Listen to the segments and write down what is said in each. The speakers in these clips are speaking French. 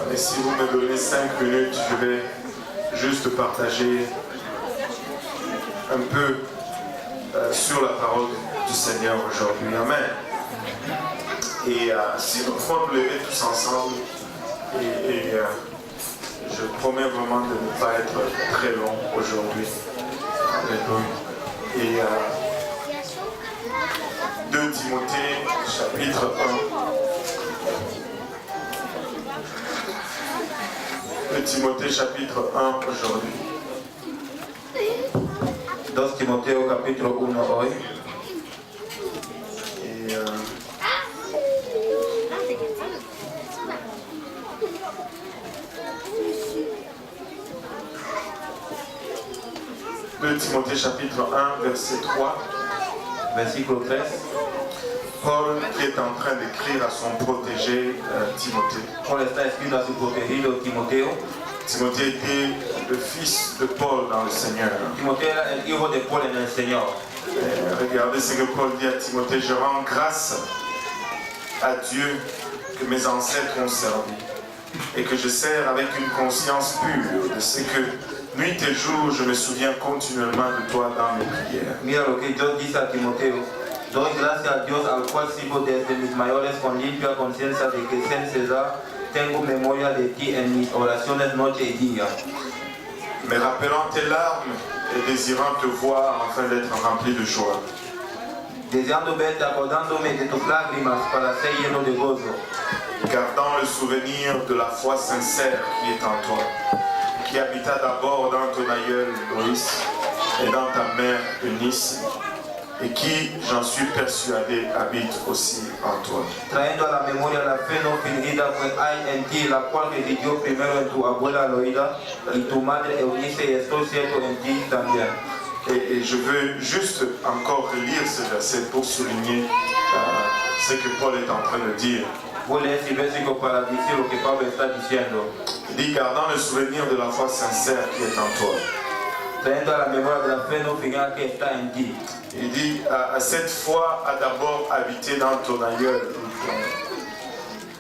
Mais si vous me donnez 5 minutes, je vais juste partager un peu sur la parole du Seigneur aujourd'hui. Amen. Et si nous pouvons nous lever tous ensemble, je promets vraiment de ne pas être très long aujourd'hui. Alléluia. Et 2 Timothée, chapitre 1. 2 Timothée, chapitre 1 aujourd'hui. 2 Timoteo capítulo 1 hoy. Et 2 Timothée chapitre 1 verset 3. Versículo 13. Paul qui est en train d'écrire à son protégé Timothée. Paul está escribiendo a su protegido Timoteo. Timothée était le fils de Paul dans le Seigneur. Timoteo era el hijo de Paul en el Señor. Regardez ce que Paul dit à Timothée: je rends grâce à Dieu que mes ancêtres ont servi et que je sers avec une conscience pure de ce que nuit et jour je me souviens continuellement de toi dans mes prières. Mira lo que Dios dice a Timoteo. Doy gracias a Dios al cual sirvo desde mis mayores con limpia conciencia de que sin cesar tengo memoria de ti en mis oraciones noche y día. Me rappelant tes larmes et désirant te voir afin d'être rempli de joie. Deseando verte, acordándome de tus lágrimas para ser lleno de gozo. Gardant le souvenir de la foi sincère qui est en toi, qui habita d'abord dans ton aïeul Loïs et dans ta mère Eunice, et qui, j'en suis persuadé, habite aussi en toi. Trayendo a la memoria la fe no fingida pues hay en ti, la cual residió primero en tu abuela Loida y tu madre Eunice, y estoy cierto en ti también. Et je veux juste encore lire ce verset pour souligner ce que Paul est en train de dire. Voy a leer ese versículo para decir lo que Pablo está diciendo. Il dit: gardant le souvenir de la foi sincère qui est en toi. Trayendo a la memoria de la fe no fingida que está en ti. Il dit: cette foi a d'abord habité dans ton aïeul,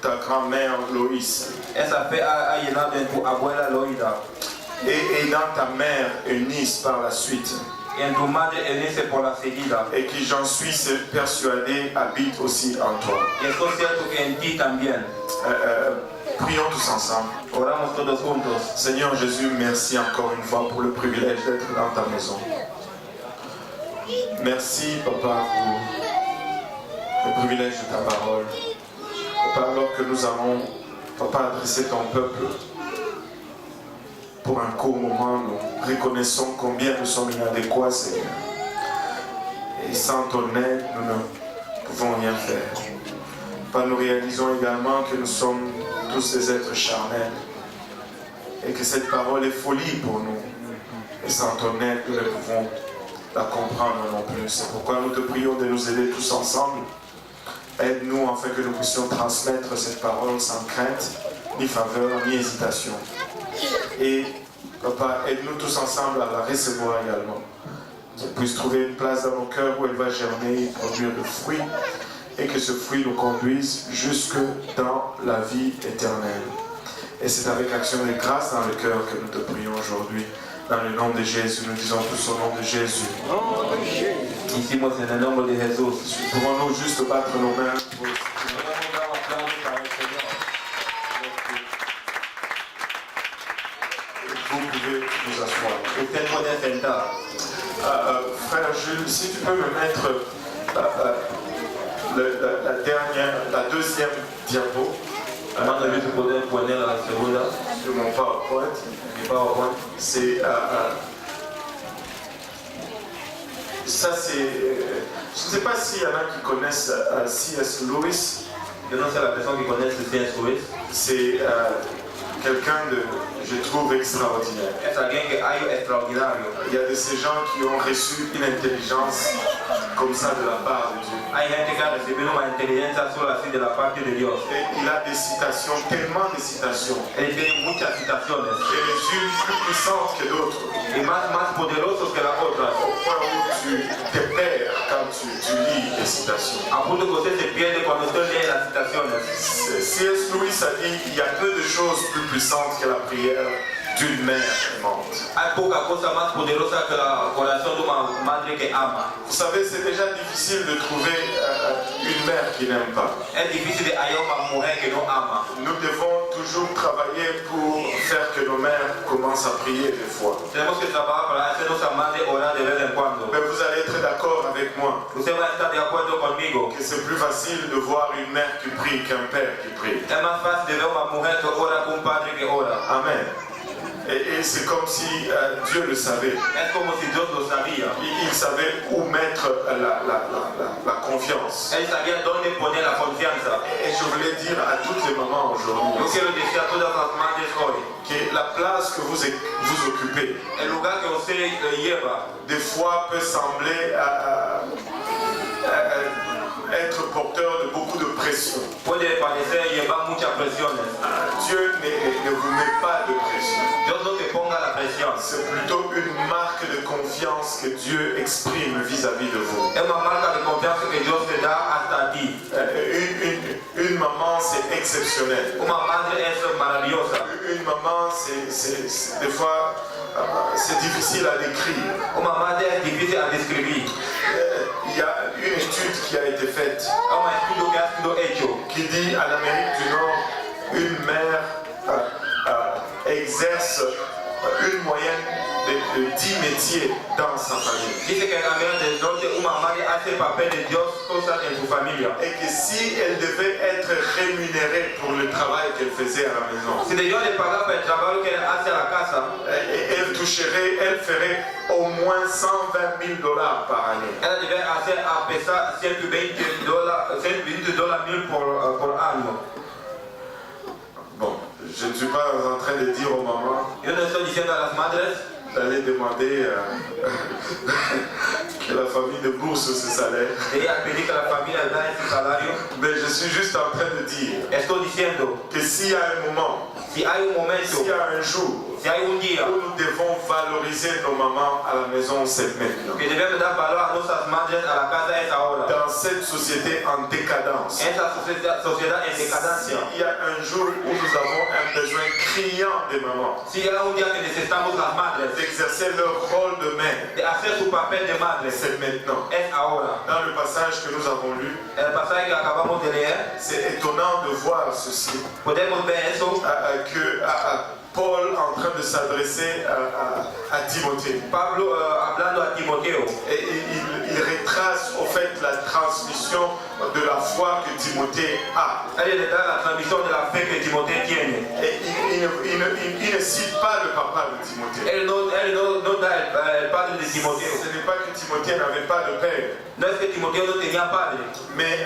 ta grand-mère Loïs. Esa fe ha llenado en tu abuela Loida. Et dans ta mère Eunice par la suite. Y en tu madre Eunice por la seguida. Et qui, j'en suis persuadé, habite aussi en toi. Y estoy cierto que en ti también. Prions tous ensemble. Oramos todos juntos. Seigneur Jésus, merci encore une fois pour le privilège d'être dans ta maison. Merci, Papa, pour le privilège de ta parole. Papa, alors que nous allons, Papa, adresser ton peuple, pour un court moment, nous reconnaissons combien nous sommes inadéquats, Seigneur. Et sans ton aide, nous ne pouvons rien faire. Papa, nous réalisons également que nous sommes tous des êtres charnels et que cette parole est folie pour nous. Et sans ton aide, nous ne pouvons la comprendre non plus. C'est pourquoi nous te prions de nous aider tous ensemble. Aide-nous afin que nous puissions transmettre cette parole sans crainte, ni faveur, ni hésitation. Et Papa, aide-nous tous ensemble à la recevoir également. Qu'elle puisse trouver une place dans nos cœurs où elle va germer et produire le fruit, et que ce fruit nous conduise jusque dans la vie éternelle. Et c'est avec action de grâce dans le cœur que nous te prions aujourd'hui. Dans le nom de Jésus, nous disons tous au nom de Jésus. Hicimos en el nombre de Jesús. Pouvons-nous juste battre nos mains pour... Vous pouvez vous asseoir. Usted puede sentar. Frère Jules, si tu peux me mettre la deuxième diapo. Hermano Luis, puede poner la segunda. Sur mon PowerPoint. C'est ça, c'est je ne sais pas s'il y en a qui connaissent C.S. Lewis. Yo no sé la persona que conoce C.S. Lewis. C'est quelqu'un de, je trouve, extraordinaire. Es alguien que hay extraordinario. Il y a de ces gens qui ont reçu une intelligence comme ça de la part de Dieu. Hay gente que ha recibido una inteligencia solo así de la parte de Dios. Et il a des citations, tellement de citations. Él tiene muchas citaciones. Et les unes plus puissantes que d'autres. Y más poderosos que las otras. Au point où tu te perds quand tu lis les citations. Appunto così si pierde quando tu leggi la citazione. C.S. Lewis a dit il y a peu de choses plus puissantes que la prière d'une mère aimante. Hai poca cosa más poderosa que la oración de una madre que ama. Vous savez, c'est déjà difficile de trouver une mère qui n'aime pas. Es difícil de hallar una mujer que no ama. Nous devons toujours travailler pour faire que nos mères commencent à prier des fois. Tenemos que trabajar para hacer nuestra madre orar de vez en cuando. Mais vous allez être d'accord avec moi Usted va a estar de acuerdo conmigo. que c'est plus facile de voir une mère qui prie qu'un père qui prie. Es más fácil de ver una mujer que ora que un padre que ora. Amen. Et c'est comme si Dieu le savait. Es como si Dios lo sabía. Il savait où mettre la confiance. Él sabía dónde poner la confianza. Et je voulais dire à toutes les mamans Yo aujourd'hui quiero decir a todas las madres hoy, que la place que vous occupez, el lugar que usted lleva, des fois peut sembler être porteur de beaucoup de pression. puede parecer llevar muchas presiones. Dieu ne vous met pas de pression. Dios no te ponga la presión. C'est plutôt une marque de confiance que Dieu exprime vis-à-vis de vous. Es una marca de confianza que Dios te da hasta ti. Une maman, c'est exceptionnel. Una madre es maravillosa. Une maman, c'est des fois, c'est difficile à décrire. Una madre es difícil a describir. Il y a une étude qui a été faite Es un estudio que ha sido hecho qui dit en Amérique du Nord, une mère exerce une moyenne de 10 métiers dans sa famille. Dice que en América del Norte una madre hace el papel de Dios cosas en su familia. Et que si elle devait être rémunérée pour le travail qu'elle faisait à la maison, Si Dios le paga por el trabajo que hace a la casa, elle ferait au moins $120,000 par année. ella debe hacer a pesar $120,000 por año. Bon, je ne suis pas en train de dire aux mamans Yo no estoy diciendo a las madres d'aller demander que la famille de bourse ce salaire. de ir a pedir que la familia le da ese salario. Mais je suis juste en train de dire Estoy diciendo, que s'il y a un moment, si hay un momento, s'il y a un jour si hay un día où nous devons valoriser nos mamans à la maison, c'est maintenant. que debemos dar valor a nuestras madres a la casa es ahora. Dans cette société en décadence, Esta sociedad en decadencia. il y a un jour où nous avons un besoin criant des mamans Si hay un día que necesitamos las madres d'exercer leur rôle de mère, de hacer su papel de madre, c'est maintenant. es ahora. Dans le passage que nous avons lu, El pasaje que acabamos de leer, c'est étonnant de voir ceci, podemos ver eso. que Paul en train de s'adresser à Timothée. Pablo hablando a Timoteo. Et il retrace au fait la transmission de la foi que Timothée a. Él le da la transmisión de la fe que Timoteo tiene. Et il ne cite pas le papa de Timothée. Él no da el padre de Timoteo. Ce n'est pas que Timothée n'avait pas de père. No es que Timoteo no tenía padre. Mais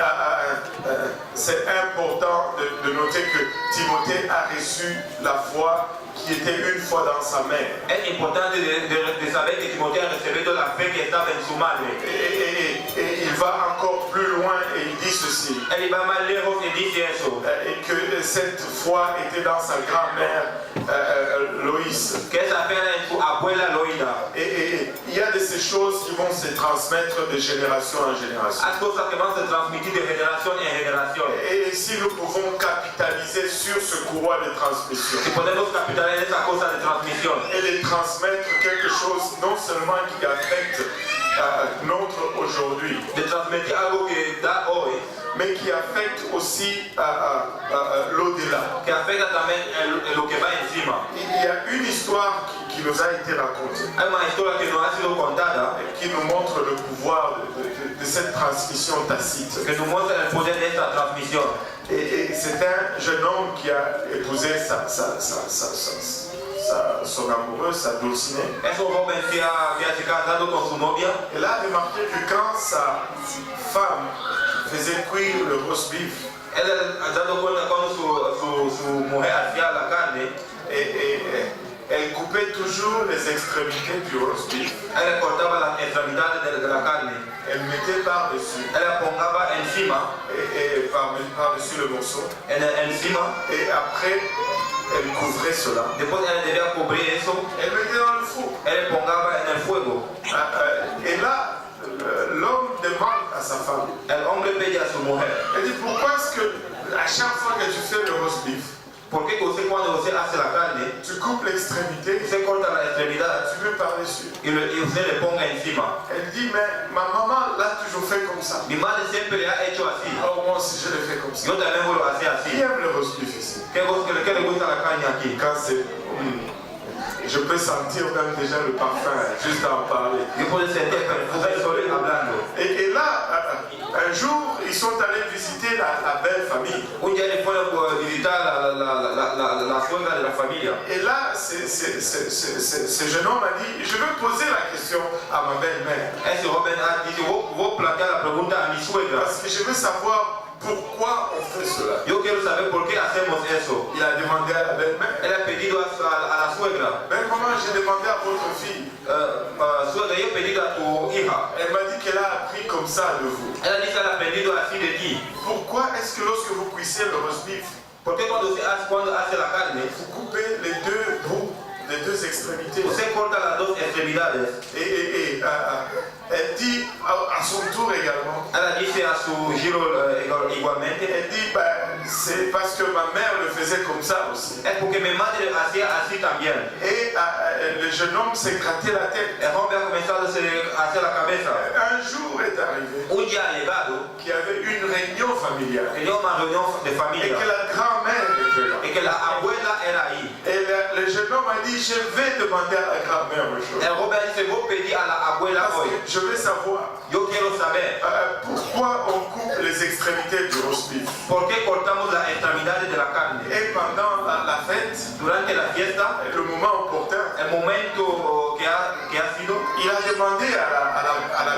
c'est important de noter que Timothée a reçu la foi qui était une fois dans sa mère. Es importante de saber que Timoteo ha recibido la fe que estaba en su madre. Et il va encore plus loin et il dit ceci. Él va más lejos y dice eso. Et que cette foi était dans sa grand-mère Loïs. Que esa fe era en su abuela Loida. Et il y a de ces choses qui vont se transmettre de génération en génération. Hay cosas que van a transmitir de generación en generación. Et si nous pouvons capitaliser sur ce courroie de transmission Si podemos capitalizar esa cosa de transmisión et de transmettre quelque chose non seulement qui affecte notre aujourd'hui, de transmitir algo que da hoy, mais qui affecte aussi l'au-delà. que afecta también lo que va encima. Il y a une histoire qui nous a été racontée, Hay una historia que nos ha sido contada qui nous montre le pouvoir de cette transmission tacite. que nos muestra el poder de esta transmisión. Et c'est un jeune homme qui a épousé son amoureuse, sa dulcinée. Es un joven que se casado con su novia. Elle a remarqué que quand sa femme faisait cuire le roast beef, Él ha dado cuenta cuando su mujer hacía la carne, elle coupait toujours les extrémités du roast beef. él cortaba las extremidades de la carne. Elle mettait par-dessus Él la pongaba encima, et par-dessus le morceau. encima. Et après, elle couvrait cela. Después él debía cubrir eso. Elle mettait dans le four. Él pongaba en el fuego. Et là, l'homme de demande à sa femme. El hombre pide a su mujer. Elle dit, pourquoi est-ce que à chaque fois que tu fais le roast beef, Porque usted cuando usted hace la carne, tu coupes l'extrémité, usted corta la extremidad tu mets par-dessus. y usted le ponga encima. Elle dit, mais ma maman l'a toujours fait comme ça. Mi madre siempre le ha hecho así. Alors moi aussi je le fais comme ça. Yo también lo hacía así. Qui aime le roast beef ici? ¿Qué le gusta la carne aquí? Quand c'est... Je peux sentir même déjà le parfum, juste à en parler. Yo puedo sentir perfume solo hablando. Et là, un jour, ils sont allés visiter la belle famille. Un día le fueron a visitar la suegra de la familia. Et là, ce jeune homme a dit, je veux poser la question à ma belle-mère. Ese joven ha dicho, voy a plantear la pregunta a mi suegra. Parce que je veux savoir pourquoi on fait cela. Yo quiero saber por qué hacemos eso. Il a demandé à la belle-mère. Él ha pedido a la suegra. Belle maman, j'ai demandé à votre fille. Suegra, yo he pedido a tu hija. Elle m'a dit qu'elle a appris comme ça de vous. Ella dice que ha aprendido así de ti. Pourquoi est-ce que lorsque vous cuissez le roast beef, Porque cuando hace la carne, vous coupez les deux bouts, les deux extrémités? usted corta las dos extremidades. Elle dit à son tour également, Ella dice a su giro igualmente. elle dit, c'est parce que ma mère le faisait comme ça aussi. Es porque mi madre hacía así también. Et le jeune homme s'est gratté la tête. El hombre ha comenzado a hacer la cabeza. Un jour est arrivé Un día ha llegado qu'il y avait une réunion familiale que dio una reunión de et familia que la grand-mère était là. y que la abuela era ahí. Et le jeune homme a dit, je vais demander à la grand-mère aujourd'hui. El joven dice, voy a pedir a la abuela Parce hoy. que je veux savoir Yo quiero saber pourquoi on coupe les extrémités du roast beef. por qué cortamos las extremidades de la carne. Et pendant la fête, Durante la fiesta, le moment opportun, el momento que ha sido, il a demandé à la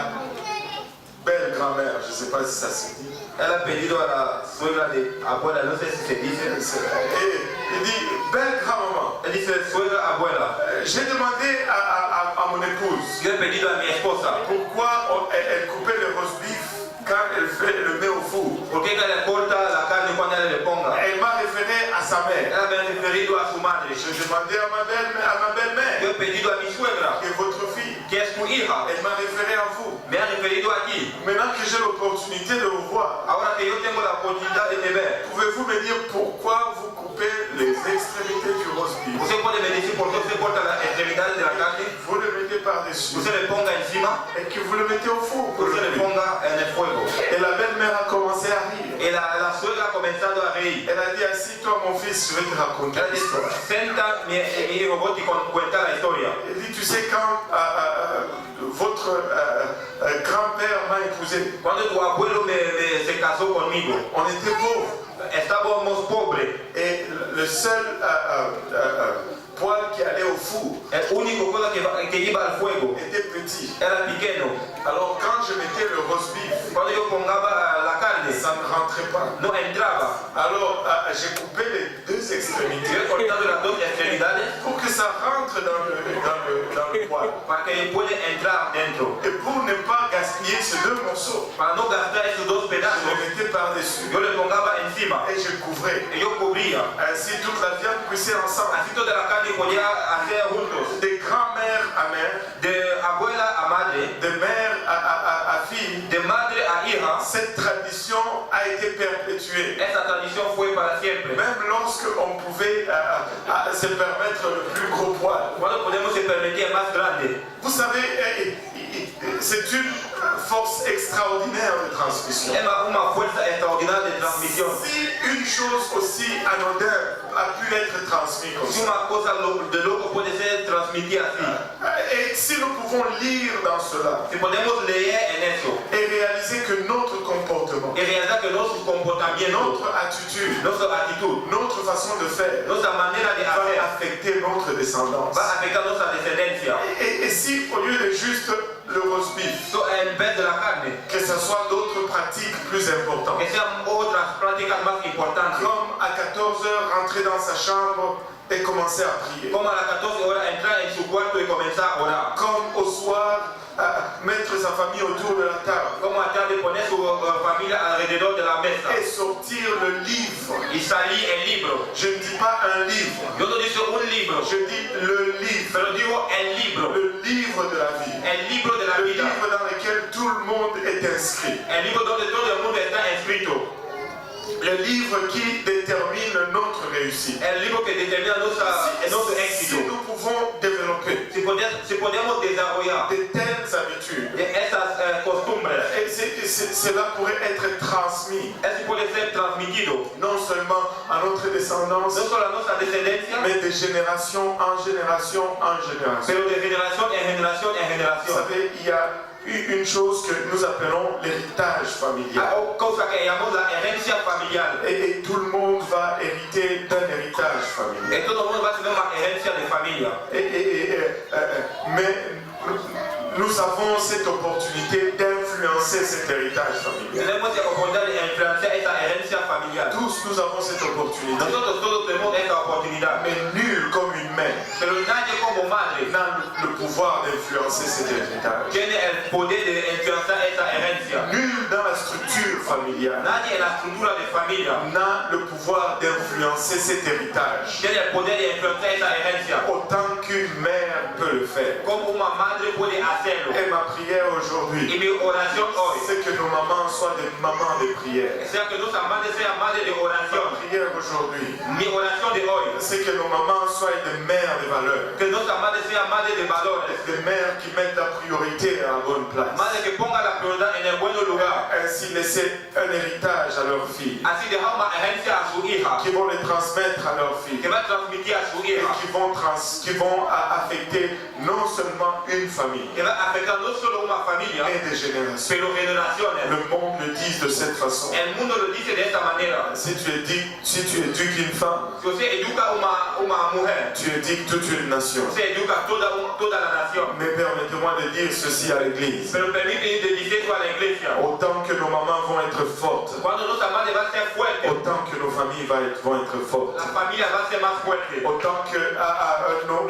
belle grand-mère, je ne sais pas si ça se dit, él ha pedido a la suegra de abuela, no sé si se dice. et il dit, belle grand-maman, Él dice, suegra abuela, j'ai demandé à mon épouse yo he pedido a mi esposa, pourquoi elle coupait le roast beef quand elle le met au four. ¿por qué ella le corta la carne cuando ella le ponga? Elle m'a référé à sa mère. Ella me ha referido a su madre. J'ai demandé à ma belle-mère, Yo he pedido a mi suegra, qui est votre fille. que es tu hija, Elle m'a référé à vous. me ha referido a ti. Maintenant que j'ai l'opportunité de vous voir, Ahora que yo tengo la oportunidad de te ver, pouvez-vous me dire pourquoi vous coupez les extrémités du roast beef? usted puede me decir por qué usted corta las extremidades de la carne, Vous le mettez par-dessus usted le ponga encima, et que vous le mettez au four. usted le ponga en el fuego. Et la belle-mère a commencé à rire. Y la suegra ha comenzado a reír. Elle a dit, assis-toi mon fils, je vais te raconter Ella dice, l'histoire. senta mi hijo, voy a contar la historia. Elle dit, tu sais quand votre grand-père m'a épousé, Cuando tu abuelo se casó conmigo, on était pauvres. estábamos pobres. Et le seul poêle qui allait au four El único cosa que iba al fuego était petit. era pequeño. Alors quand je mettais le roast beef, Cuando yo pongaba la carne, ça ne rentrait pas. no entraba. Alors j'ai coupé les deux Yo extrémités he cortado las dos extremidades pour que ça rentre dans le poêle. para que pueda entrar dentro. Et pour ne pas gaspiller ces deux morceaux, Para no gastar esos dos je pedazos, les mettais par-dessus yo le pongaba encima et je couvrais. y yo cubría. Ainsi toute la viande cuissait ensemble. Así toda la carne podía hacer juntos. De grand-mère à mère, De abuela a madre, de mère à fille, de madre a hija, cette tradition a été perpétuée. esa tradición fue para siempre. Même lorsque on pouvait se permettre le plus gros poil. Cuando podemos se permitir más grande. Vous savez, c'est une force extraordinaire de transmission. Es una fuerza extraordinaria de transmisión. Si une chose aussi anodine a pu être transmise comme Si ça, una cosa de loco puede ser transmitida así. et si nous pouvons lire dans cela Si podemos leer en eso et réaliser que notre comportement, y realizar que nuestro comportamiento, notre attitude, nuestra actitud, notre façon de faire nuestra manera de va hacer affecter notre descendance. va a afectar nuestra descendencia. Et si au lieu de juste le roast beef, So, en vez de la carne, que ce soit d'autres pratiques plus importantes, que sean otras prácticas más importantes, comme à 14 h rentrer dans sa chambre et commencer à prier, como a las 14 horas entrar en su cuarto y comenzar a orar, comme au soir mettre sa famille autour de la table como a tarde poner su familia alrededor de la mesa et sortir le livre. y salir el libro. Je ne dis pas un livre, Yo no digo un libro, je dis le livre, pero digo el libro de la vie, de la le vida, livre dans lequel tout le le monde est inscrit. El libro donde todo el mundo está inscrito. Le livre qui détermine notre réussite. El libro que determina nuestro éxito. Si nous pouvons développer Si podemos desarrollar de telles habitudes, esas costumbres, et cela pourrait être transmis eso puede ser transmitido non seulement à notre descendance, no solo a nuestra descendencia, mais de génération en génération en génération. pero de generación en generación en Vous generación. savez, il y a une chose que nous appelons l'héritage familial. Cosa que llamamos la herencia familiar. Et tout le monde va hériter d'un héritage familial. Y todo el mundo va a tener una herencia de familia. Mais nous avons cette opportunité d'influencer cet héritage familial. Tenemos la oportunidad de influenciar esa herencia familiar. Tous nous avons cette opportunité. Nosotros todos tenemos esa oportunidad. Mais nul comme une mère Pero nadie como madre n'a le pouvoir d'influencer cet héritage. tiene el poder de influenciar esa herencia. Nul dans la structure familiale Nadie en la estructura de familia n'a le pouvoir d'influencer cet héritage tiene el poder de influenciar esa herencia. autant qu'une mère peut le faire. Como una madre puede hacerlo. Et ma prière Y aujourd'hui, mi oración hoy c'est que nos mamans soient des mamans de prière. es que nuestra madre sea madre de Ma oración. prière aujourd'hui, Mi oración de hoy c'est que nos mamans soient des mères de valeur. que nuestra madre sea madre de valores. Des mères qui mettent la priorité à la bonne place. Madre que ponga la prioridad en el buen lugar. Ainsi laisser un héritage à leurs filles, Así dejar una herencia a su hija. qui vont les transmettre à leurs filles, Que va a transmitir a su et hija. qui vont affecter non seulement une famille, Que va a afectar no solo una familia, mais des générations. pero generaciones. Le monde le dit de cette façon. El mundo lo dice de esta manera. Si tu éduques une femme, Si usted educa una mujer, tu éduques toute une nation. usted educa toda la nación. Mais permettez-moi de dire ceci à l'église. Pero permíteme de decir esto a la iglesia. Autant que nos mamans vont être fortes, Cuando nuestra madre va a ser fuerte, autant que nos familles vont être fortes. la familia va a ser más fuerte. Autant que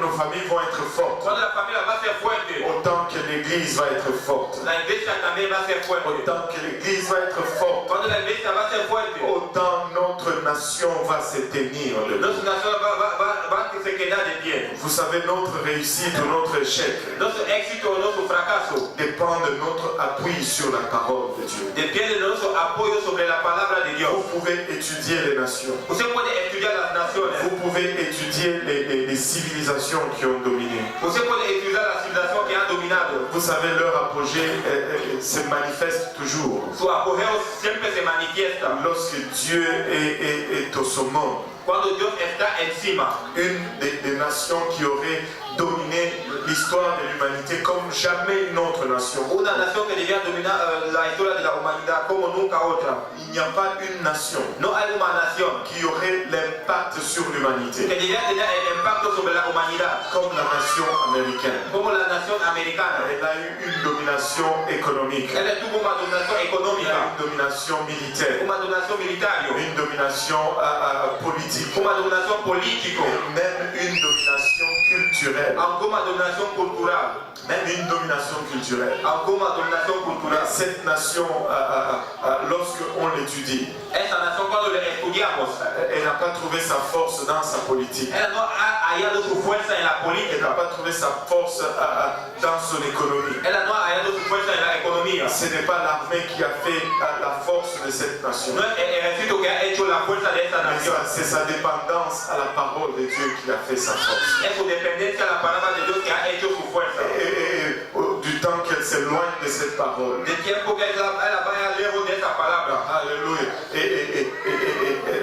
nos familles vont être fortes, Cuando la familia va a ser fuerte, autant que l'église va être forte. la iglesia también va a ser fuerte. Autant que l'église va être forte, Cuando la iglesia va a ser fuerte, autant notre nation va se tenir debout. nuestra nación va a se quedar de pie. Vous savez, notre réussite ou notre échec Nuestro éxito o nuestro fracaso dépend de notre appui sur la parole de Dieu. depende de nuestro apoyo sobre la palabra de Dios. Vous pouvez étudier les nations. Usted puede estudiar las naciones. Vous pouvez étudier les civilisations qui ont dominé. Usted puede estudiar la civilización que ha dominado. Vous savez, leur apogée se manifeste toujours Su apogeo siempre se manifiesta lorsque Dieu est au summum. cuando Dios está encima. Une des nations qui aurait dominé l'histoire de l'humanité comme jamais une autre nation. Una nación que debía dominar la historia de la humanidad como nunca otra. Il n'y a pas une nation No hay una nación qui aurait l'impact sur que l'humanité debía tener el impacto sobre la humanidad comme la nation américaine. como la nación americana. Elle a eu une domination économique, Ella tuvo una dominación económica, une domination militaire, una dominación militar, une domination politique, una dominación política, même une domination culturelle, aunque una dominación cultural, même une domination culturelle. aunque una dominación Mais cultural. cette nation, lorsque on l'étudie, Esa nación cuando la estudiamos, elle n'a pas trouvé sa force dans sa politique. ella no ha hallado su fuerza en la Elle n'a política, pas trouvé sa force dans son économie. ella no ha hallado su fuerza en la economía. Ce n'est pas l'armée qui a fait la force de cette nation. No es el ejército que ha hecho la fuerza de esta Mais nación. c'est sa dépendance à la parole de Dieu qui a fait sa force. Es su dependencia a la palabra de Dios que ha hecho su fuerza. Du temps qu'elle s'éloigne de cette parole. De tiempo que ella vaya lejos de esa palabra. Alléluia. Et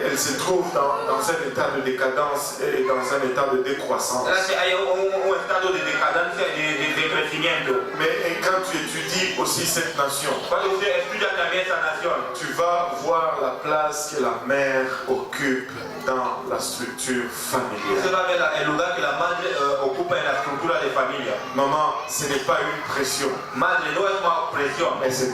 elle se trouve dans un état de décadence et dans un état de décroissance. Hay un estado de decadencia, de crecimiento. Mais quand tu étudies aussi cette nation, Cuando usted estudia también esa nación, tu vas voir la place que la mère occupe dans la structure usted familiale. va a ver el lugar que la madre ocupa en la estructura de familia. Maman, ce n'est pas une pression, Madre no es una presión, mais c'est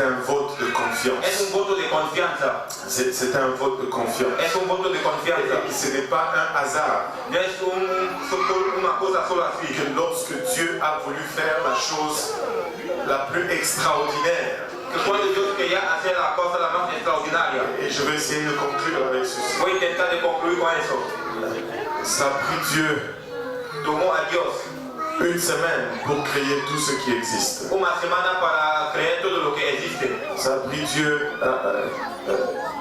un vote de confiance. es un voto de confianza. C'est un vote de confiance. Es un voto de confianza. Et ce n'est pas un hasard No es una cosa solo así. que lorsque Dieu a voulu faire la chose la plus extraordinaire, Que cuando Dios quería hacer la cosa la más extraordinaria. et je vais essayer de conclure avec ceci, Voy a intentar de concluir con eso. ça a pris Dieu Tomó a Dios Une semaine pour créer tout ce qui existe. Una semana para creer todo lo que existe. Ça a pris Dieu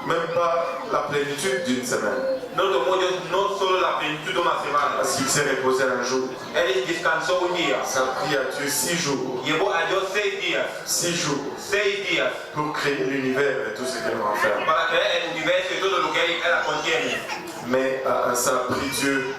même pas la plénitude d'une semaine. No tomó Dios no solo la plenitud de una semana. Parce qu'il s'est reposé un jour. Él descansó un día. Ça a pris à Dieu 6 jours. Llevó a Dios 6 días. 6 jours 6 días. pour créer l'univers et tout ce qu'elle renferme. Para crear el universo y todo lo que él contiene. Mais ça a pris Dieu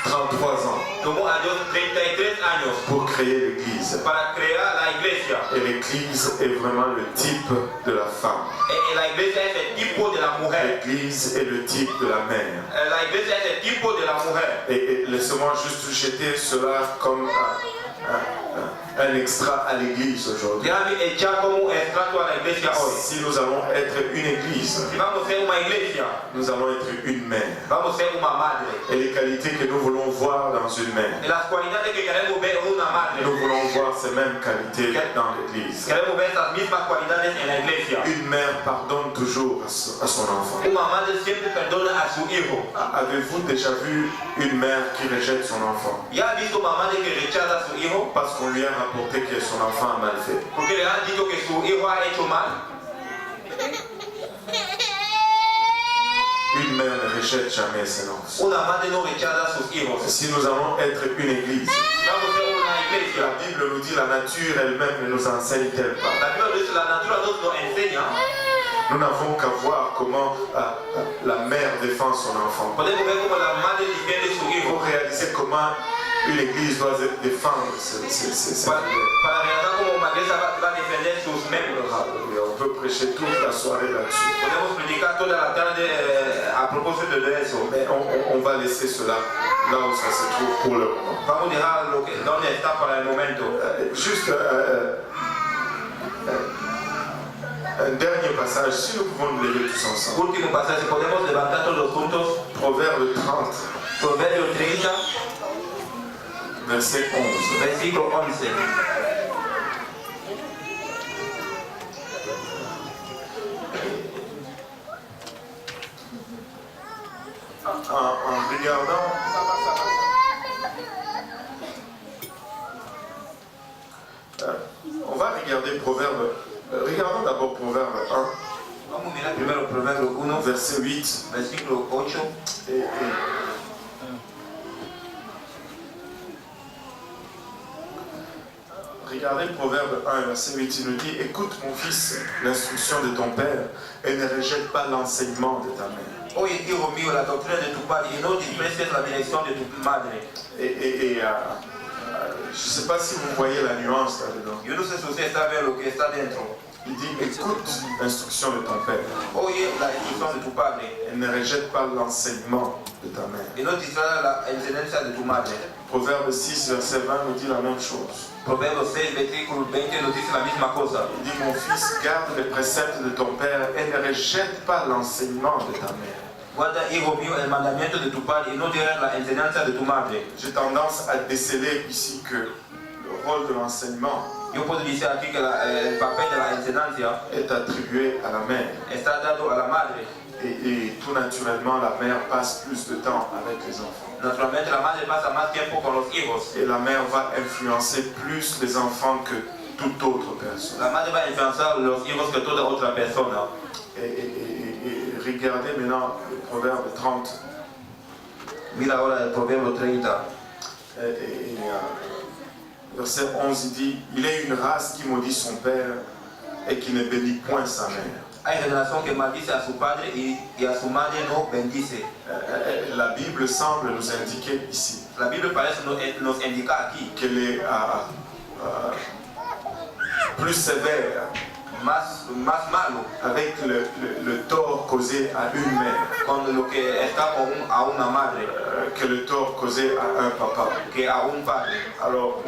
33 ans Tomó a Dios 33 años pour créer l'Église. para crear la iglesia. Et l'Église est vraiment le type de la femme. Y la iglesia es el tipo de la mujer. L'Église est le type de la mère. La iglesia es el tipo de la mujer. Et laissez-moi juste jeter cela comme un extra à l'Église aujourd'hui. Déjame echar como extracto a la iglesia hoy. Si nous allons être une Église, Si vamos a ser una iglesia, nous allons être une mère. vamos a ser una madre. Et les qualités que nous voulons voir dans une mère, Y las cualidades que queremos ver en una madre, nous voulons voir ces mêmes qualités dans l'Église. queremos ver esas mismas cualidades en la iglesia. Une mère pardonne toujours à son enfant. Una madre siempre perdona a su hijo. Avez-vous déjà vu une mère qui rejette son enfant ¿Ya ha visto una madre que rechaza a su hijo parce qu'on lui a rapporté que son enfant a mal fait? porque le han dicho que su hijo ha hecho mal? Une mère ne rejette jamais ses enfants. Una madre no rechaza a sus hijos. Si nous allons être une Église, Vamos a ser una iglesia. la Bible nous dit la nature elle-même ne nous enseigne-t-elle pas? La Biblia dice, la naturaleza nos enseña. Nous n'avons qu'à voir comment la mère défend son enfant. Podemos ver cómo la madre defiende a su Il faut hijo. réaliser comment une Église doit défendre ses Para realizar cómo una iglesia va a defender sus miembros. On peut prêcher toute la soirée là-dessus. Podemos predicar toda la tarde a propósito de eso. Mais on va laisser cela là où ça se trouve pour le moment. Vamos a dejar lo que, donde está para el momento. Juste un dernier passage, si nous pouvons nous lever tous ensemble. Último pasaje, si podemos levantar todos juntos. Proverbe 30, Proverbio 30, verset 11. versículo 11. En regardant on va regarder Proverbe. Regardons d'abord Proverbe 1, Vamos a mirar primero Proverbio 1, verset 8. versículo 8. Regardez Proverbe 1, verset 8, il nous dit: écoute mon fils l'instruction de ton père et ne rejette pas l'enseignement de ta mère. Oye, hijo mío, la doctrina de tu padre y no desprecies la dirección de tu madre. Je ne sais pas si vous voyez la nuance là-dedans. Yo no sé si usted está viendo lo que está dentro. Il dit: écoute l'instruction de ton père Oye la instrucción de tu padre et ne rejette pas l'enseignement de ta mère. y no distraigas la enseñanza de tu madre. Proverbe 6, verset 20 nous dit la même chose. Proverbio 6, versículo 20 nos dice la misma cosa. Il dit: mon fils, garde les préceptes de ton père et ne rejette pas l'enseignement de ta mère. Guarda, hijo mío, el mandamiento de tu padre y no dejes la enseñanza de tu madre. J'ai tendance à déceler ici que le rôle de l'enseignement Yo puedo decir aquí que el papel de la enseñanza est attribué à la mère. está dado a la madre. Et tout naturellement, la mère passe plus de temps avec les enfants. Naturalmente la madre pasa más tiempo con los hijos. Et la mère va influencer plus les enfants que toute autre personne. La madre va a influenciar los hijos que toda otra persona. Et regardez maintenant le Proverbe 30. Mira ahora el Proverbio 30. Verset 11, il dit: il est une race qui maudit son père et qui ne bénit point sa mère. Hay generación que maldice a su padre y a su madre no bendice. La Bible semble nous indiquer ici La Biblia parece nos indica aquí qu'elle est plus sévère más malo avec le tort causé à une mère con lo que está a una madre que le tort causé à un papa. que a un padre. Alors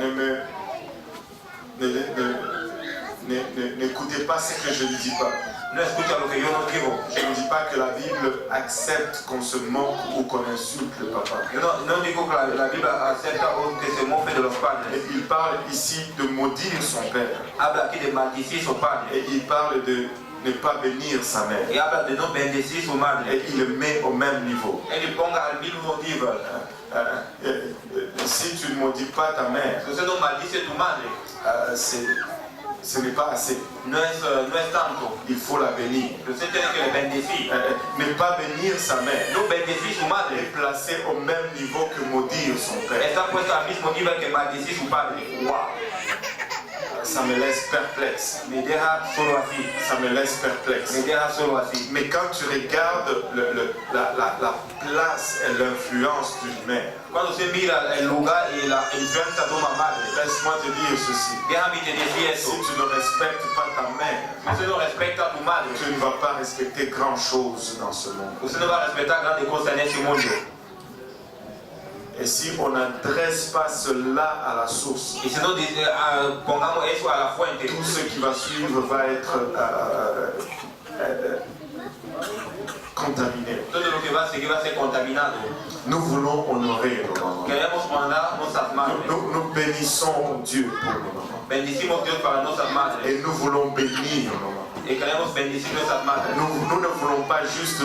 n'écoutez pas ce que je ne dis pas. No escucha lo que yo no digo. Je ne dis pas que la Bible accepte qu'on se moque ou qu'on insulte le papa. Yo no digo que la Biblia acepta o que se mofe de los padres. Et il parle ici de maudire son père. Habla aquí de maldecir su padre. Et il parle de ne pas bénir sa mère. Y habla de no bendecir su madre. Et il le met au même niveau. Él le ponga al mismo nivel. Si tu ne maudis pas ta mère, Si usted no maldice tu madre, ce n'est pas assez. no es tanto. Il faut la bénir. Usted tiene que le bendecir. Ne pas bénir sa mère No bendecir su est madre. placé au même niveau que maudire son père. Está puesto al mismo nivel que maldecir su padre. Wow. Ça me laisse perplexe. Me deja solo así. Ça me laisse perplexe. Me deja solo así. Mais quand tu regardes la place et l'influence d'une mère, Cuando usted mira el lugar y la influencia de una madre, laisse-moi te dire ceci. déjame te decir Si esto. tu ne respectes pas ta mère, Si usted no respecta a tu madre, tu ne vas pas respecter grand-chose dans ce monde. usted no va a respetar grandes cosas en este mundo. Et si on n'adresse pas cela à la source, Y si no pongamos eso a la fuente, tout ce qui va suivre va être contaminé. todo lo que va a seguir va a ser contaminado. Nous voulons honorer nos mamans. Queremos mandar nuestras madres. Nous bénissons Dieu pour nos mamans. Bendicimos Dios para nuestras madres. Et nous voulons bénir nos mamans. Y queremos bendecir nuestras madres. Nous ne voulons pas juste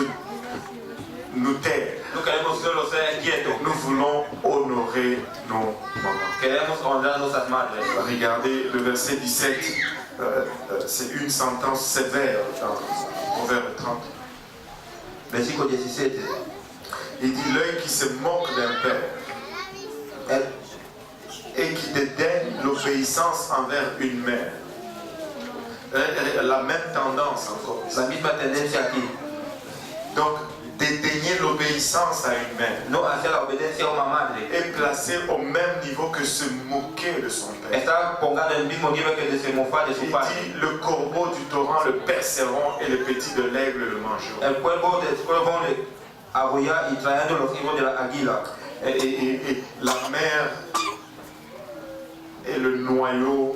nous taire. No queremos solo ser quietos. Nous voulons honorer nos mamans. Queremos honrar nuestras madres. Regardez le verset 17. C'est une sentence sévère dans Proverbe 30. Versículo 17. Il dit l'œil qui se moque d'un père et qui dédaigne l'obéissance envers une mère. La même tendance encore. La misma tendencia aquí. Donc, dédaigner l'obéissance à une mère No hacer la obediencia a una madre. est placé au même niveau que se moquer de son père. Está pongando el mismo nivel que de se mofar de su Il padre. dit le corbeau du torrent le perceront et le petit de l'aigle le mangeront. El cuervo vão le arrollar y trayendo los hijos de la águila. Et la mère est le noyau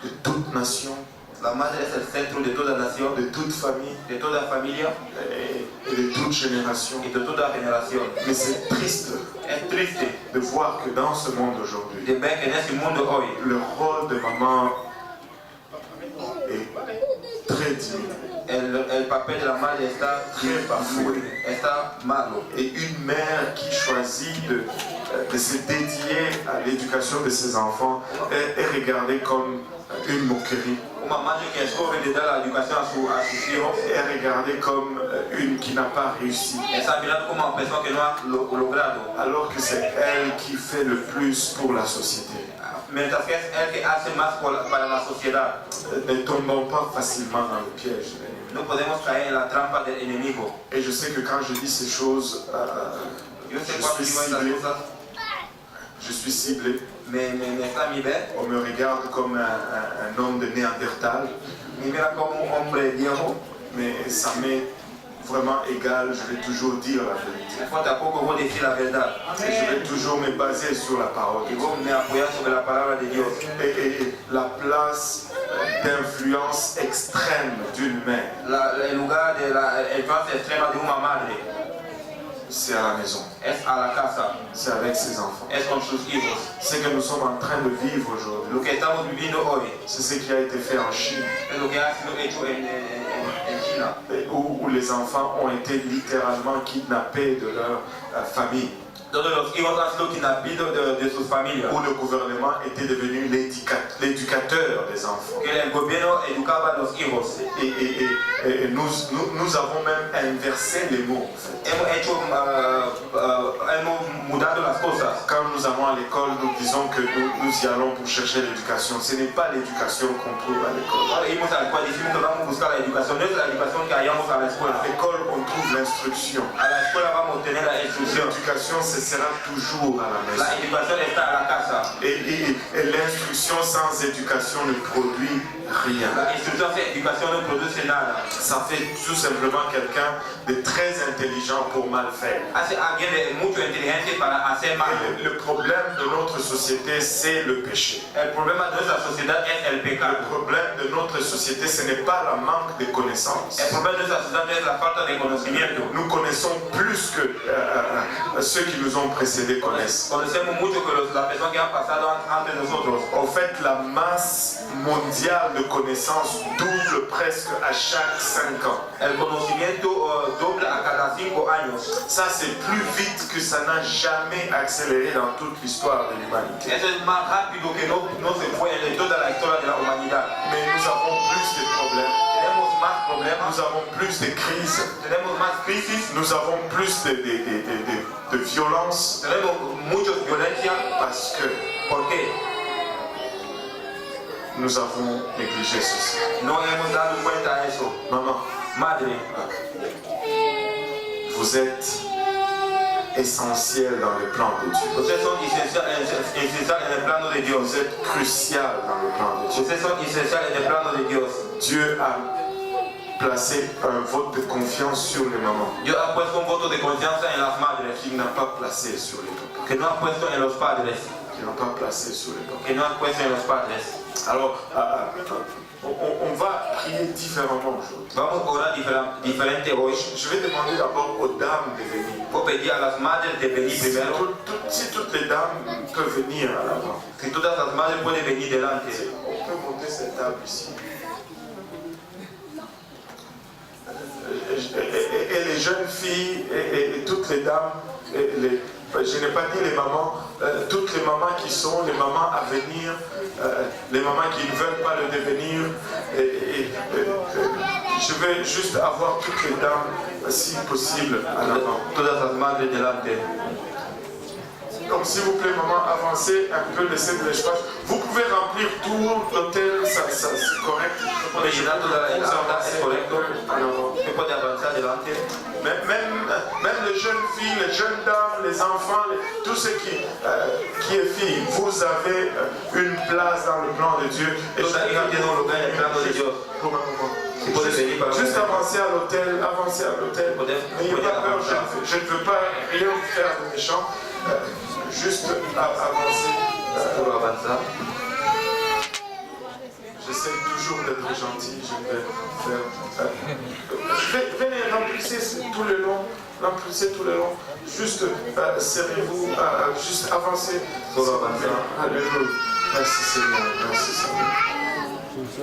de toute nation, La madre es el centro de toda nación, de toute famille de toda familia et de toute génération. y de toda generación. Mais c'est triste Es triste de voir que dans ce monde aujourd'hui, de ver que en este mundo hoy le rôle de maman est très diminué. el papel de la madre está Très bafoué. está malo. Et une mère qui choisit de se dédier à l'éducation de ses enfants est regardée comme une moquerie. Una madre que escoge de dar la educación a sus hijos Est regardée comme une qui n'a pas réussi. está mirando como una persona que no ha logrado, Alors que c'est elle qui fait le plus pour la société. mientras que es el que hace más para la sociedad. Ne tombons pas facilement dans le piège. No podemos caer en la trampa del enemigo. Et je sais que quand je dis ces choses, Yo sé cuando digo estas cosas, je suis ciblé. me está a mi ver, On me regarde comme un homme de Néandertal, me mira como un hombre viejo. mais ça m'est vraiment égal, je vais toujours dire la vérité. Después tampoco voy a decir la verdad. Et je vais toujours me baser sur la parole de Y Dieu. voy a apoyar sobre la palabra de Dios. Et la place d'influence extrême d'une mère, El lugar de la influencia extrema de una madre c'est à la maison, es a la casa, c'est avec ses enfants. es con sus hijos. Ce que nous sommes en train de vivre aujourd'hui, Lo que estamos viviendo hoy c'est ce qui a été fait en Chine, es lo que ha sido hecho en China, où les enfants ont été littéralement kidnappés de leur famille, donde los hijos han sido kidnapados de sus familias, où le gouvernement était devenu l'éducateur des enfants. que el gobierno educaba a los hijos. Et nous avons même inversé les mots. En fait. Hemos mudado las cosas. Quand nous allons à l'école, nous disons que nous y allons pour chercher l'éducation. Ce n'est pas l'éducation qu'on trouve à l'école. Ahora íbamos a la escuela, decimos que vamos a buscar la educación, no es la educación que hallamos a la À escuela. l'école, on trouve l'instruction. A la escuela vamos a tener la instrucción. L'éducation, ce sera toujours à la maison. La educación está a la casa. Et l'instruction sans éducation ne produit rien. La instrucción sin educación no produce nada. Ça fait tout simplement quelqu'un de très intelligent pour mal faire. Hace alguien de mucho inteligente para hacer mal. Et le problème de notre société, c'est le péché. El problema de nuestra sociedad es el pecado. Le problème de notre société, ce n'est pas le manque de connaissances. El problema de nuestra sociedad es la falta de conocimiento. Nous connaissons plus que ceux qui nous ont précédés connaissent. Conocemos mucho que las personas que han pasado antes de nosotros. En fait, la masse mondiale de connaissances double presque à chaque 5 ans. El conocimiento doble a cada 5 años. Ça, c'est plus vite que ça n'a jamais accéléré dans toute l'histoire de l'humanité. Eso es más rápido que no se fue en toda la historia de la humanidad. Mais nous avons plus de problèmes. Tenemos más problemas, Nous avons plus de crises. tenemos más crisis, Nous avons plus de violence. tenemos mucha violencia. Parce que ¿Por qué? nous avons négligé ceci. No hemos dado cuenta a eso. Maman, Madre, vous êtes essentiel dans le plan de Dieu. ustedes son esenciales en el plano de Dios. Vous êtes crucial dans le plan de Dieu. Ustedes son esenciales en el plano de Dios. Dieu a placé un vote de confiance sur les mamans Dios ha puesto un voto de confianza en las madres, qu'il n'a pas placé sur les papas. que no ha puesto en los padres, Qu'il n'a pas placé sur les papas. que no ha puesto en los padres. Alors, on va prier différemment aujourd'hui. Vamos a orar diferente hoy. Je vais demander d'abord aux dames de venir. Voy a pedir a las madres de venir primero. Si toutes les dames peuvent venir à l'avant. Si todas las madres pueden venir delante. On peut monter cette table ici. Et les jeunes filles et toutes les dames, je n'ai pas dit les mamans, toutes les mamans qui sont les mamans à venir, les mamans qui ne veulent pas le devenir. Je vais juste avoir toutes les dames, si possible, à l'avant. Todas las madres delante. Donc s'il vous plaît, maman, avancez un peu, laissez de l'espace. Vous pouvez remplir tout l'hôtel, ça c'est correct. Rellenar toda la sala es correcto. En avant. Se puede avanzar delante. Même les jeunes filles, les jeunes dames, les enfants, tout ce qui est fille, vous avez une place dans le plan de Dieu. Et Toda hija tiene un lugar en el plano de Dios. pour un moment. Si puede venir para Juste avancer à l'hôtel, avancer à l'hôtel. N'ayez pas peur, je ne veux pas rien faire de méchant. Juste avancer. Solo avanzar. J'essaie toujours d'être gentil, je vais faire. Venez, remplissez tout le long. Remplissez tout le long. Juste serrez-vous, juste avancez. Solo avanzar. Alléluia. Merci Seigneur, merci Seigneur.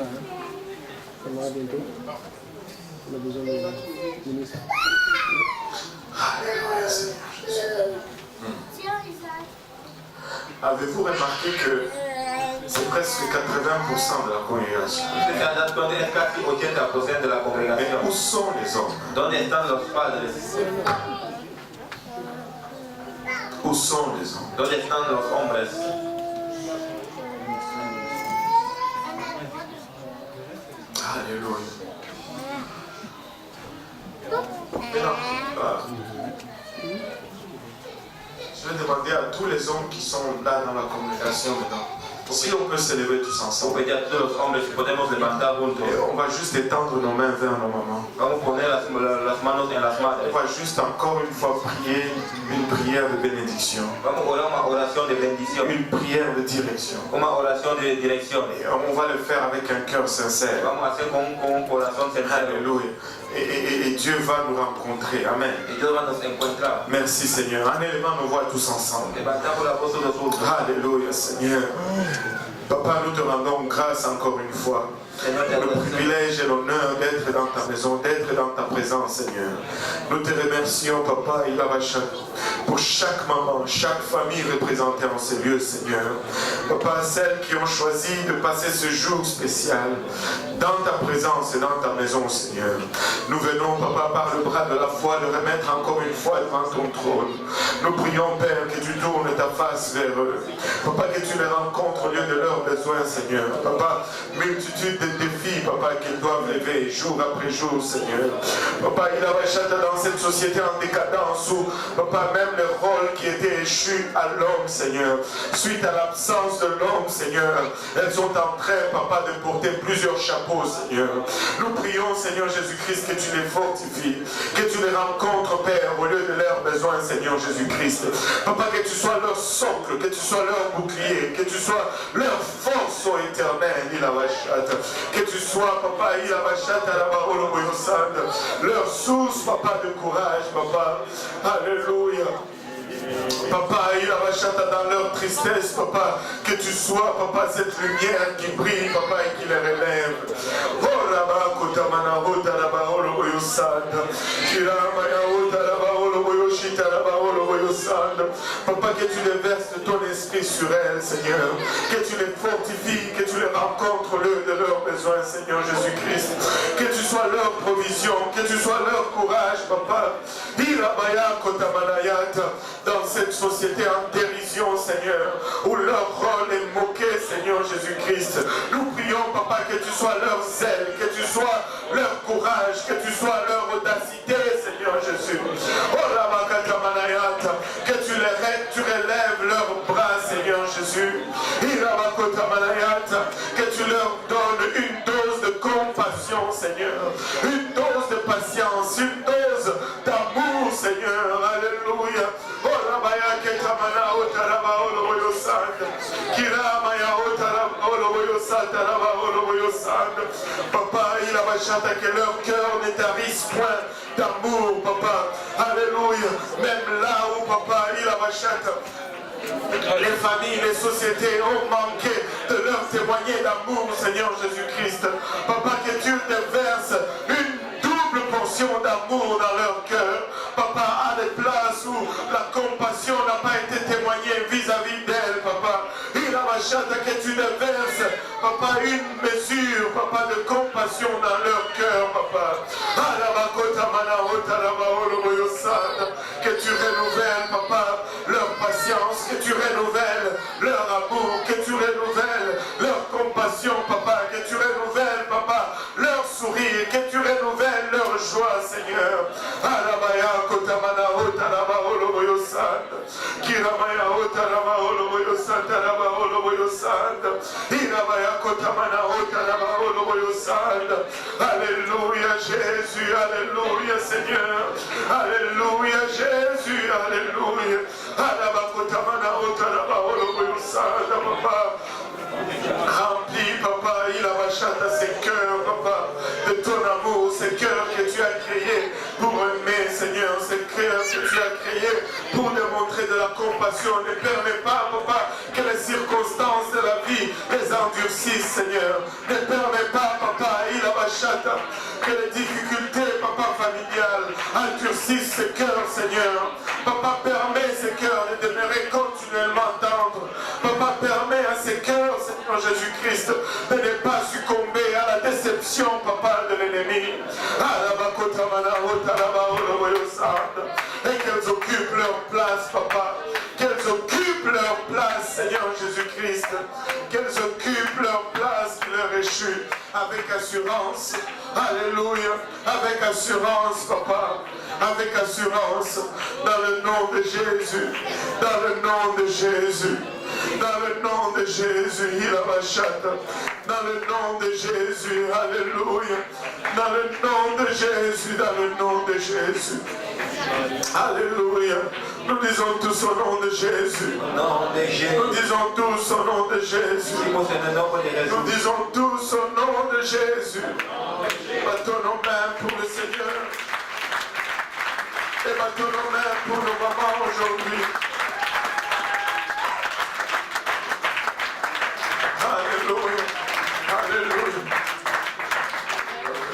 Alléluia Seigneur Jésus. Avez-vous remarqué que c'est presque 80% de la congrégation? Usted se ha dado cuenta, es casi 80% de la Mais congregación. où sont les hommes? ¿Dónde están los padres? Où sont les hommes? ¿Dónde están los hombres? Alléluia. Maintenant, je vais demander à tous les hommes qui sont là dans la congrégation maintenant, si on peut se lever tous Voy a ensemble. pedir a todos los hombres si podemos levantar juntos. Et on va juste étendre nos mains vers nos mamans. Vamos a poner las manos en las On madres. va juste encore une fois prier une prière de bénédiction, Vamos a orar una oración de bendición, une prière de direction. una oración de dirección. Et on va le faire avec un cœur sincère. Vamos a hacer con un corazón sincero. Alléluia. Et Dieu va nous rencontrer. Amen. Y Dios va a nos encontrar. Merci Seigneur. En élevant nos voix tous ensemble. Levantamos la voz todos juntos. Alléluia Seigneur. Papa, nous te rendons grâce encore une fois. Señor, te Le agradecemos privilège et l'honneur d'être dans ta maison, d'être dans ta présence, Seigneur. Nous te remercions, Papa, pour chaque maman, chaque famille représentée en ces lieux, Seigneur. Papa, celles qui ont choisi de passer ce jour spécial dans ta présence et dans ta maison, Seigneur. Nous venons, Papa, par le bras de la foi, le remettre encore une fois devant ton trône. Nous prions, Père, que tu tournes ta face vers eux. Papa, que tu les rencontres au lieu de leurs besoins, Seigneur. Papa, multitude de défis, Papa, qu'ils doivent lever jour après jour, Seigneur. Papa, il a dans cette société en décadence où, Papa, même le rôle qui était échu à l'homme, Seigneur, suite à l'absence de l'homme, Seigneur, elles sont en train, Papa, de porter plusieurs chapeaux, Seigneur. Nous prions, Seigneur Jésus-Christ, que tu les fortifies, que tu les rencontres, Père, au lieu de leurs besoins, Seigneur Jésus-Christ. Papa, que tu sois leur socle, que tu sois leur bouclier, que tu sois leur force, ô éternel, il a que tu sois, Papa, il a leur source, Papa, de courage, Papa. Alléluia. Papa, il a dans leur tristesse, Papa, que tu sois, Papa, cette lumière qui brille, Papa, et qui les relève. Oh, Papa, que tu déverses ton esprit sur elles, Seigneur. Que tu les fortifies, que tu les rencontres de leurs besoins, Seigneur Jésus-Christ. Que tu sois leur provision, que tu sois leur courage, Papa. Dans cette société en dérision, Seigneur, où leur rôle est moqué, Seigneur Jésus-Christ. Nous prions, Papa, que tu sois leur zèle, que tu sois leur courage, que tu sois leur audacité, Seigneur Jésus. Que tu relèves leurs bras, Seigneur Jésus. Que tu leur donnes une dose de compassion, Seigneur. Une dose de patience, une dose d'amour, Seigneur. Alléluia. Papa, il a chante que leur cœur ne tarisse point d'amour, Papa. Alléluia. Même là où, Papa, il a chante, les familles, les sociétés ont manqué de leur témoigner d'amour, Seigneur Jésus-Christ. Papa, que tu déverses une double portion d'amour dans leur cœur. Papa, à des places où la compassion n'a pas été témoignée vis-à-vis d'elle, Papa. Il a ma chante que tu déverses, Papa, une mesure, Papa, de compassion dans leur cœur, Papa. Que tu renouvelles, Papa, leur patience, que tu renouvelles leur amour, que tu renouvelles leur compassion, Papa, que tu renouvelles, Papa, leur sourire, que tu renouvelles leur joie, Seigneur. Alléluia Jésus, alléluia Seigneur, alléluia Jésus, alléluia. Remplis, Papa, il a à ces cœurs, Papa, de ton amour, ces cœurs que tu as créés pour aimer, Seigneur, ces cœurs que tu as créés pour démontrer de la compassion. Ne permets pas, Papa, que les circonstances de la vie les endurcissent, Seigneur. Ne permets pas, Papa, il a que les difficultés, Papa, familiales endurcissent ces cœurs, Seigneur. Papa, permet ces cœurs de demeurer continuellement tendres. Papa, permet à ces cœurs, Seigneur Jésus-Christ, de ne pas succomber à la déception, Papa, de l'ennemi. Et qu'elles occupent leur place, Papa. Qu'elles occupent leur place, Seigneur Jésus-Christ. Qu'elles occupent leur place qui leur échut avec assurance. Alléluia. Avec assurance, Papa. Avec assurance. Dans le nom de Jésus. Dans le nom de Jésus. Dans le nom de Jésus, il a chante. Dans le nom de Jésus, alléluia. Dans le nom de Jésus, dans le nom de Jésus. Alléluia. Nous disons tous au nom de Jésus. Nous disons tous au nom de Jésus. Nous disons tous au nom de Jésus. Battons nos mains pour le Seigneur. Et battons nos mains pour nos mamans aujourd'hui. Alléluia. Alléluia.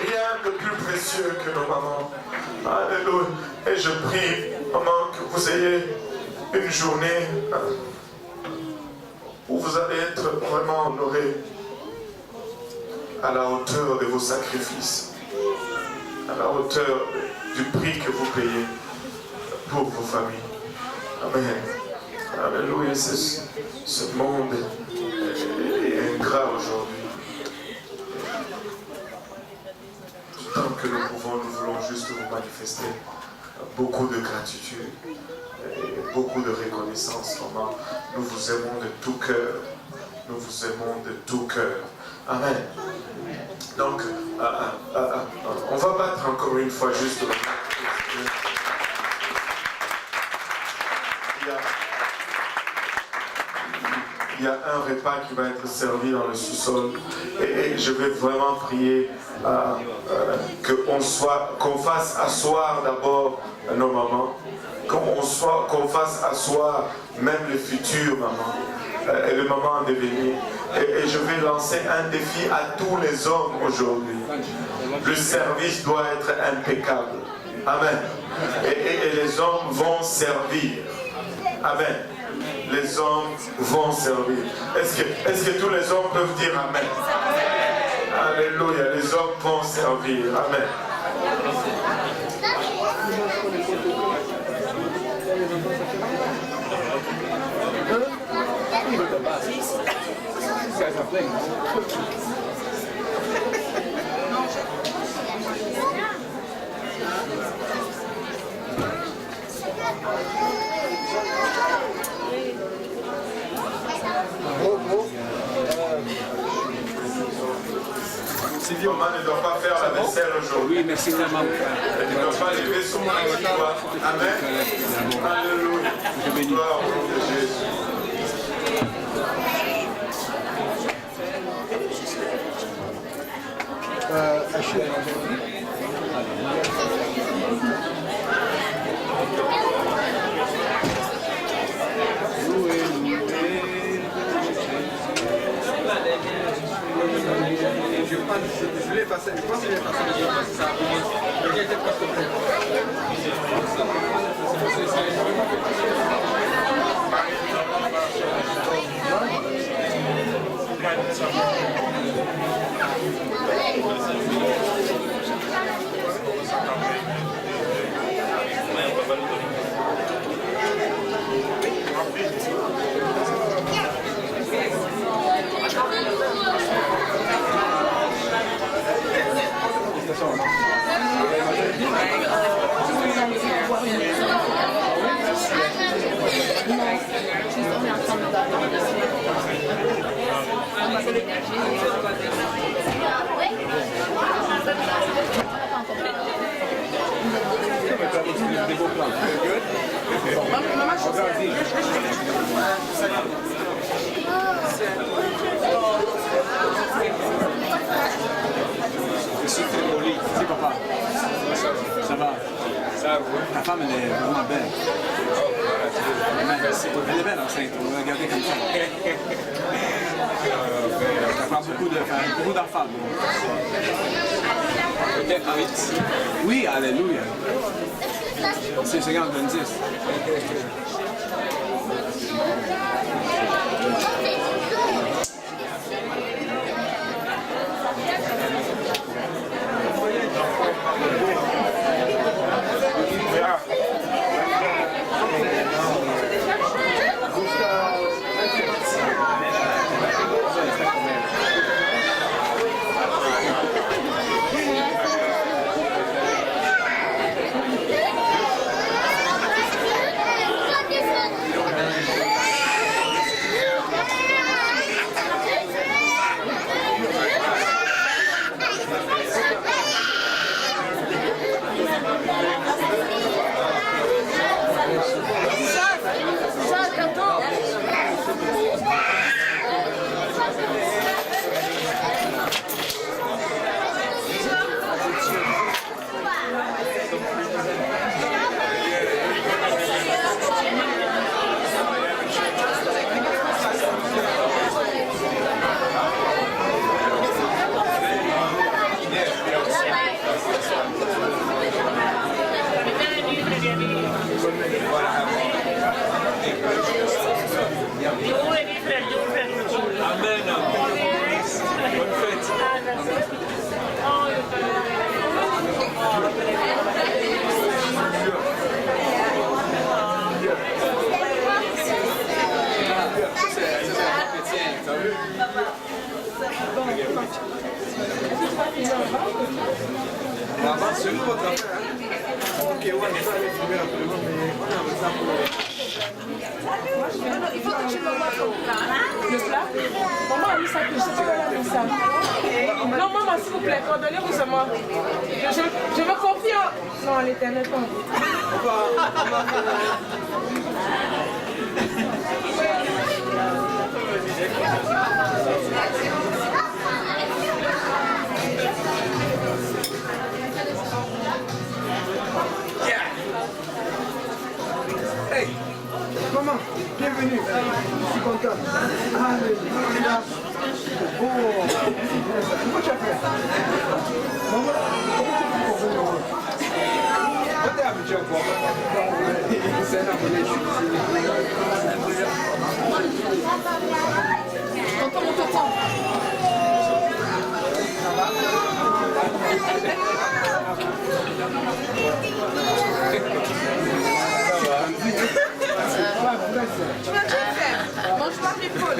Rien de plus précieux que nos mamans. Alléluia. Et je prie, maman, que vous ayez une journée où vous allez être vraiment honorés à la hauteur de vos sacrifices, à la hauteur du prix que vous payez pour vos familles. Amen. Alléluia. Ce monde est ingrat aujourd'hui. Tant que nous pouvons, nous voulons juste vous manifester beaucoup de gratitude et beaucoup de reconnaissance. Maman, nous vous aimons de tout cœur. Nous vous aimons de tout cœur. Amen. Donc, on va battre encore une fois juste la il y a un repas qui va être servi dans le sous-sol et je vais vraiment prier qu'on fasse asseoir d'abord nos mamans, qu'on fasse asseoir même les futures mamans et les mamans en devenir. Et je vais lancer un défi à tous les hommes aujourd'hui. Le service doit être impeccable. Amen. Et les hommes vont servir. Amen. Les hommes vont servir. Est-ce que tous les hommes peuvent dire Amen? Alléluia. Les hommes vont servir. Amen. Maman ne doit pas faire la vaisselle aujourd'hui. Oui, merci tellement. Elle ne doit pas lever son main. Amen. Alléluia. Gloire au nom de Jésus. Je l'ai passé, je pense que je l'ai passé. Ça Si papa, ça va. Ta femme elle est vraiment belle. Elle est belle enceinte, on va regarder comme ça. Ça prend beaucoup d'enfants. Oui, alléluia. C'est le Seigneur adventiste. Il faut que tu me vois ton plat. Le plat? Maman a mis ça que je sais pas mis ça. Non, maman, s'il vous plaît, pardonnez-vous seulement. Je me confie en... Non, l'Éternel, pas. Hey, maman, bienvenue. Je suis content. Alléluia. Oh, pourquoi tu as fait? Maman, comment tu as fait pour venir? On est habitué encore. Tonton, mon tonton. Tu m'as déjà fait. Mange pas l'épaule.